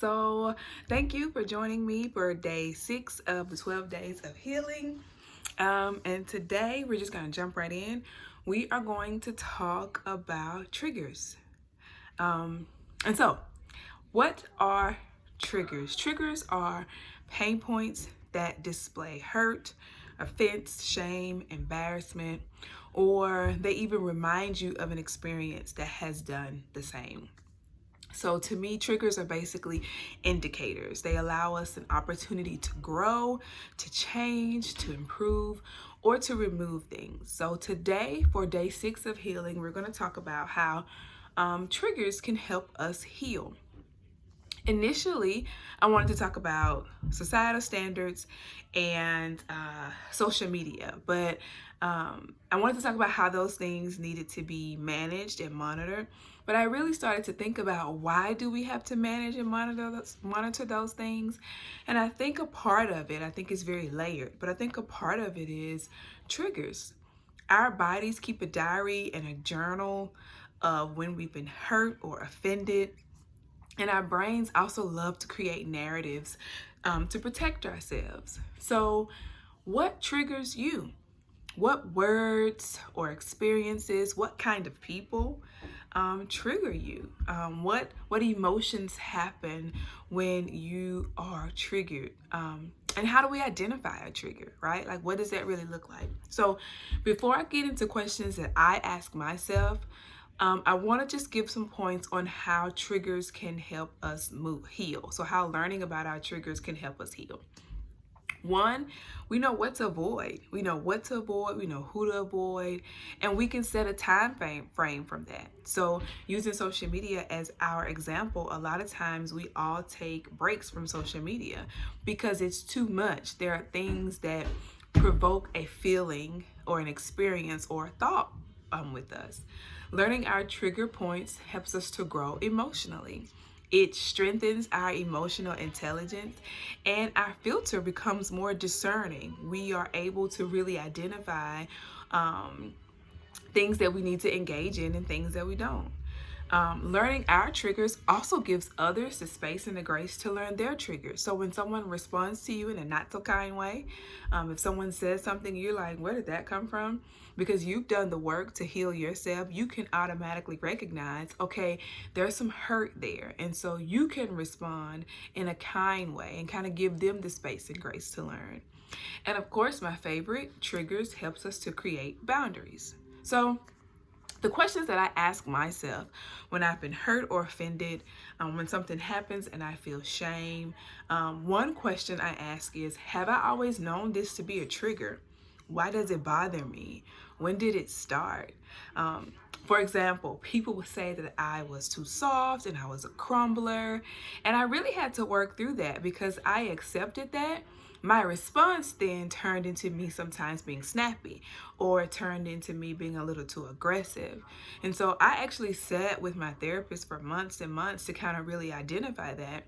So thank you for joining me for day 6 of the 12 days of healing. And today we're just going to jump right in. We are going to talk about triggers. And so, what are triggers? Triggers are pain points that display hurt, offense, shame, embarrassment, or they even remind you of an experience that has done the same. So to me, triggers are basically indicators. They allow us an opportunity to grow, to change, to improve, or to remove things. So today, for day 6 of healing, we're going to talk about how triggers can help us heal. Initially, I wanted to talk about societal standards and social media, but I wanted to talk about how those things needed to be managed and monitored. But I really started to think about, why do we have to manage and monitor those things? And I think a part of it, I think it's very layered, but I think a part of it is triggers. Our bodies keep a diary and a journal of when we've been hurt or offended. And our brains also love to create narratives to protect ourselves. So, what triggers you? What words or experiences, what kind of people trigger you? What emotions happen when you are triggered? And how do we identify a trigger, right? Like, what does that really look like? So, before I get into questions that I ask myself, I want to just give some points on how triggers can help us heal. So, how learning about our triggers can help us heal. One, we know what to avoid. We know what to avoid. We know who to avoid. And we can set a time frame from that. So using social media as our example, a lot of times we all take breaks from social media because it's too much. There are things that provoke a feeling or an experience or a thought with us. Learning our trigger points helps us to grow emotionally. It strengthens our emotional intelligence, and our filter becomes more discerning. We are able to really identify things that we need to engage in and things that we don't. Learning our triggers also gives others the space and the grace to learn their triggers. So when someone responds to you in a not so kind way, if someone says something, you're like, where did that come from? Because you've done the work to heal yourself, you can automatically recognize, okay, there's some hurt there. And so you can respond in a kind way and kind of give them the space and grace to learn. And of course, my favorite, triggers helps us to create boundaries. So the questions that I ask myself when I've been hurt or offended, when something happens and I feel shame, one question I ask is, have I always known this to be a trigger? Why does it bother me? When did it start? For example, people would say that I was too soft and I was a crumbler. And I really had to work through that because I accepted that. My response then turned into me sometimes being snappy, or it turned into me being a little too aggressive. And so I actually sat with my therapist for months and months to kind of really identify that.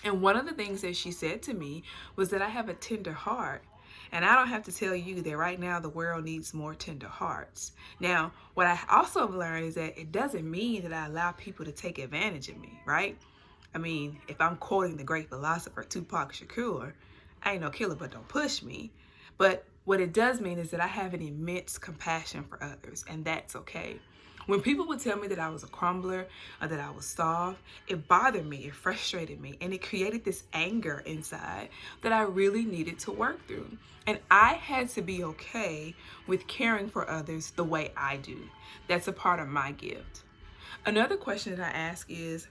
And one of the things that she said to me was that I have a tender heart. And I don't have to tell you that right now the world needs more tender hearts. Now, what I also have learned is that it doesn't mean that I allow people to take advantage of me, right? I mean, if I'm quoting the great philosopher Tupac Shakur, I ain't no killer, but don't push me. But what it does mean is that I have an immense compassion for others, and that's okay. When people would tell me that I was a crumbler or that I was soft, it bothered me, it frustrated me, and it created this anger inside that I really needed to work through. And I had to be okay with caring for others the way I do. That's a part of my gift. Another question that I ask is,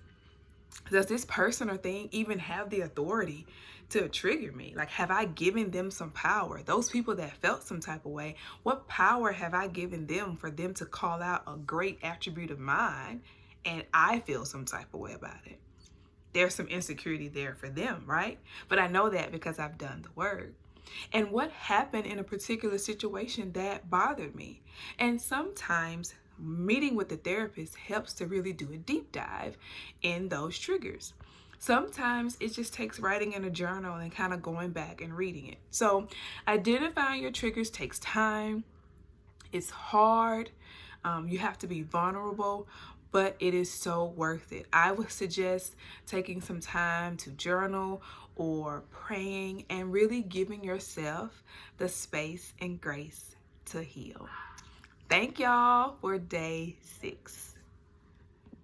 does this person or thing even have the authority to trigger me? Like, have I given them some power? Those people that felt some type of way, what power have I given them for them to call out a great attribute of mine and I feel some type of way about it? There's some insecurity there for them, right? But I know that because I've done the work. And what happened in a particular situation that bothered me? And sometimes meeting with the therapist helps to really do a deep dive in those triggers. Sometimes it just takes writing in a journal and kind of going back and reading it. So identifying your triggers takes time. It's hard. You have to be vulnerable. but it is so worth it. I would suggest taking some time to journal or praying and really giving yourself the space and grace to heal. Thank y'all for day 6.